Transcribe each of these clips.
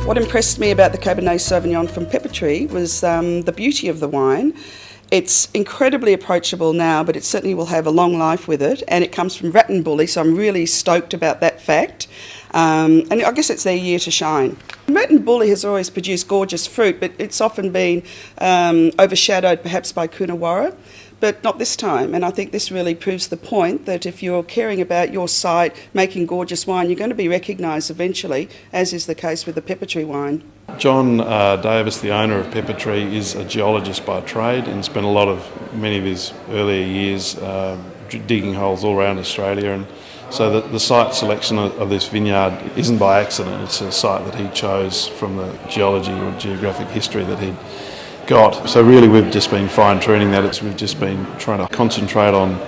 What impressed me about the Cabernet Sauvignon from Pepper Tree was the beauty of the wine. It's incredibly approachable now, but it certainly will have a long life with it, and it comes from Redman, so I'm really stoked about that fact. And I guess it's their year to shine. Redman has always produced gorgeous fruit, but it's often been overshadowed perhaps by Coonawarra, but not this time. And I think this really proves the point that if you're caring about your site, making gorgeous wine, you're going to be recognised eventually, as is the case with the Pepper Tree wine. John Davis, the owner of Pepper Tree, is a geologist by trade and spent many of his earlier years digging holes all around Australia. And so the site selection of this vineyard isn't by accident. It's a site that he chose from the geology or geographic history that he'd got. So really we've just been fine-tuning that. We've just been trying to concentrate on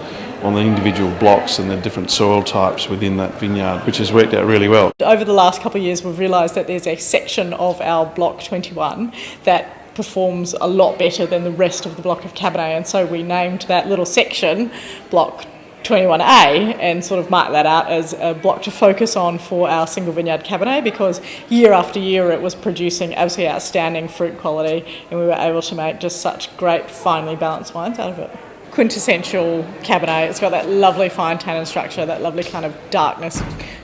the individual blocks and the different soil types within that vineyard, which has worked out really well. Over the last couple of years, we've realised that there's a section of our Block 21 that performs a lot better than the rest of the block of Cabernet, and so we named that little section Block 21A and sort of marked that out as a block to focus on for our single vineyard Cabernet, because year after year it was producing absolutely outstanding fruit quality and we were able to make just such great finely balanced wines out of it. Quintessential Cabernet. It's got that lovely fine tannin structure, that lovely kind of darkness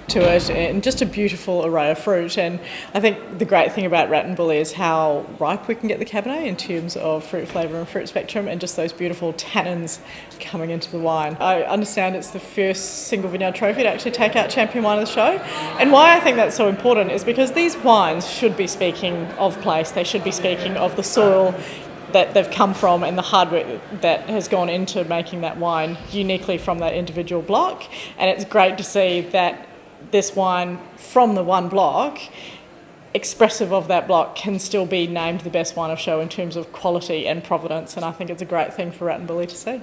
to it, and just a beautiful array of fruit. And I think the great thing about Rat and Bully is how ripe we can get the Cabernet in terms of fruit flavour and fruit spectrum, and just those beautiful tannins coming into the wine. I understand it's the first single vineyard trophy to actually take out Champion Wine of the Show. And why I think that's so important is because these wines should be speaking of place, they should be speaking of the soil that they've come from and the hard work that has gone into making that wine uniquely from that individual block. And it's great to see that this wine from the one block, expressive of that block, can still be named the best wine of show in terms of quality and provenance. And I think it's a great thing for Rat and Bully to see.